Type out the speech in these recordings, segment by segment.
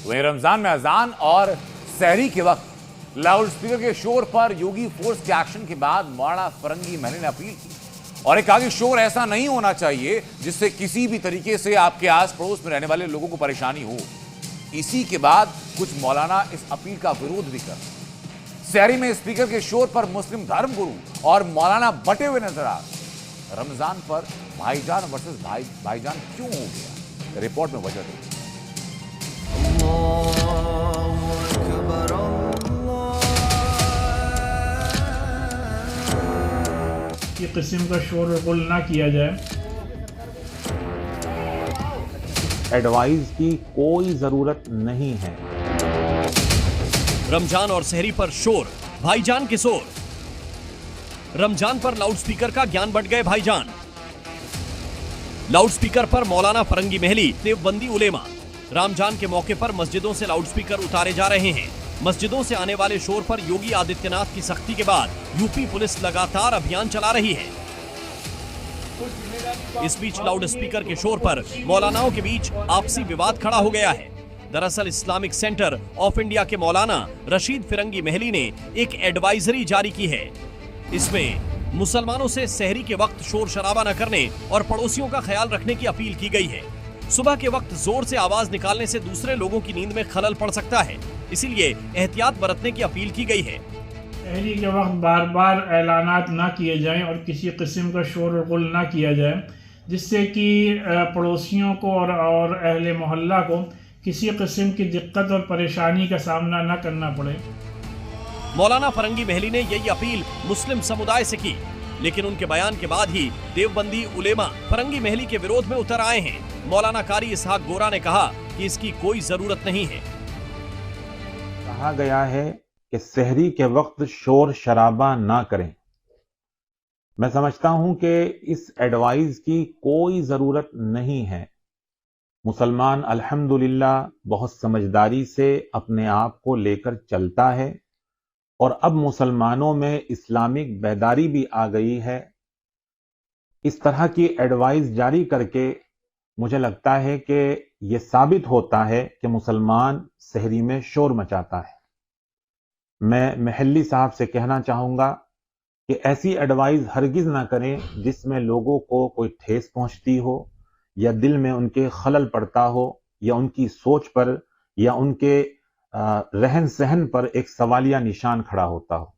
वहीं रमजान में अजान और सहरी के वक्त लाउड स्पीकर के शोर पर योगी फोर्स के एक्शन के बाद मौलाना फरंगी महली ने अपील की और एक कहा कि शोर ऐसा नहीं होना चाहिए जिससे किसी भी तरीके से आपके आस पड़ोस में रहने वाले लोगों को परेशानी हो। इसी के बाद कुछ मौलाना इस अपील का विरोध भी कर सहरी में स्पीकर के शोर पर मुस्लिम धर्मगुरु और मौलाना बटे हुए नजर आ गए। रमजान पर भाईजान वर्सेस भाईजान क्यों हो गया, रिपोर्ट में वजह दी। की किस्म का शोर बिल्कुल ना किया जाए। एडवाइस की कोई जरूरत नहीं है। रमजान और सहरी पर शोर, भाईजान के शोर। रमजान पर लाउडस्पीकर का ज्ञान बंट गए भाईजान। लाउडस्पीकर पर मौलाना फरंगी महली, देवबंदी उलेमा। रमजान के मौके पर मस्जिदों से लाउडस्पीकर उतारे जा रहे हैं। मस्जिदों से आने वाले शोर पर योगी आदित्यनाथ की सख्ती के बाद यूपी पुलिस लगातार अभियान चला रही है। इस बीच लाउडस्पीकर के शोर पर मौलानाओं के बीच आपसी विवाद खड़ा हो गया है। दरअसल इस्लामिक सेंटर ऑफ इंडिया के मौलाना रशीद फिरंगी महली ने एक एडवाइजरी जारी की है। इसमें मुसलमानों से सहरी के वक्त शोर शराबा न करने और पड़ोसियों का ख्याल रखने की अपील की गई है। सुबह के वक्त जोर से आवाज निकालने से दूसरे लोगों की नींद में खलल पड़ सकता है, इसीलिए एहतियात बरतने की अपील की गई है। सहरी के वक्त बार बार ऐलानात ना किए जाएं और किसी किस्म का शोर बिल्कुल ना किया जाए जिससे कि पड़ोसियों को और अहले मोहल्ला को किसी किस्म की दिक्कत और परेशानी का सामना न करना पड़े। मौलाना फरंगी महली ने यही अपील मुस्लिम समुदाय से की, लेकिन उनके बयान के बाद ही देवबंदी उलेमा फरंगी महली के विरोध में उतर आए हैं। मौलाना कारी इसहाक गोरा ने कहा कि इसकी कोई जरूरत नहीं है। कहा गया है कि सहरी के वक्त शोर शराबा ना करें। मैं समझता हूं कि इस एडवाइस की कोई जरूरत नहीं है। मुसलमान अल्हम्दुलिल्लाह बहुत समझदारी से अपने आप को लेकर चलता है और अब मुसलमानों में इस्लामिक बेदारी भी आ गई है। इस तरह की एडवाइस जारी करके मुझे लगता है कि यह साबित होता है कि मुसलमान सहरी में शोर मचाता है। मैं महल्ली साहब से कहना चाहूंगा कि ऐसी एडवाइस हरगिज ना करें जिसमें लोगों को कोई ठेस पहुंचती हो या दिल में उनके खलल पड़ता हो या उनकी सोच पर या उनके रहन सहन पर एक सवालिया निशान खड़ा होता हो।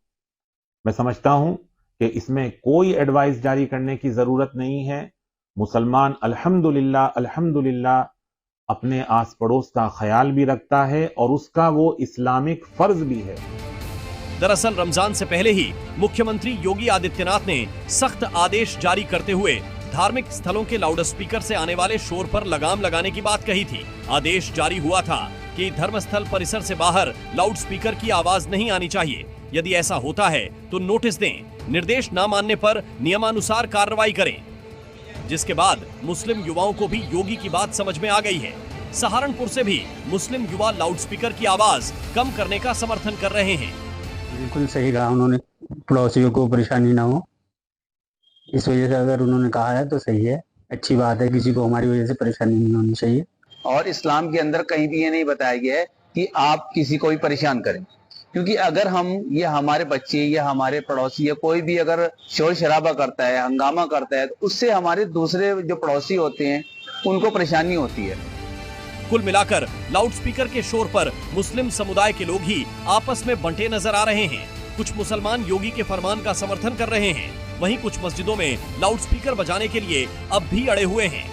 मैं समझता हूं कि इसमें कोई एडवाइस जारी करने की जरूरत नहीं है। मुसलमान अल्हम्दुलिल्लाह अपने आस पड़ोस का ख्याल भी रखता है और उसका वो इस्लामिक फर्ज भी है। दरअसल रमजान से पहले ही मुख्यमंत्री योगी आदित्यनाथ ने सख्त आदेश जारी करते हुए धार्मिक स्थलों के लाउडस्पीकर से आने वाले शोर पर लगाम लगाने की बात कही थी। आदेश जारी हुआ था कि धर्मस्थल परिसर से बाहर लाउडस्पीकर की आवाज नहीं आनी चाहिए। यदि ऐसा होता है तो नोटिस दें, निर्देश न मानने पर नियमानुसार कार्रवाई करें। जिसके बाद मुस्लिम युवाओं को भी योगी की बात समझ में आ गई है। सहारनपुर से भी मुस्लिम युवा लाउडस्पीकर की आवाज कम करने का समर्थन कर रहे हैं। बिल्कुल सही कहा उन्होंने, पड़ोसियों को परेशानी ना हो इस वजह से अगर उन्होंने कहा है तो सही है, अच्छी बात है। किसी को हमारी वजह से परेशानी नहीं होनी चाहिए। और इस्लाम के अंदर कहीं भी ये नहीं बताया गया है कि आप किसी को भी परेशान करें, क्योंकि अगर हम ये हमारे बच्चे या हमारे पड़ोसी या कोई भी अगर शोर शराबा करता है, हंगामा करता है, तो उससे हमारे दूसरे जो पड़ोसी होते हैं उनको परेशानी होती है। कुल मिलाकर लाउडस्पीकर के शोर पर मुस्लिम समुदाय के लोग ही आपस में बंटे नजर आ रहे हैं। कुछ मुसलमान योगी के फरमान का समर्थन कर रहे हैं, वहीं कुछ मस्जिदों में लाउडस्पीकर बजाने के लिए अब भी अड़े हुए हैं।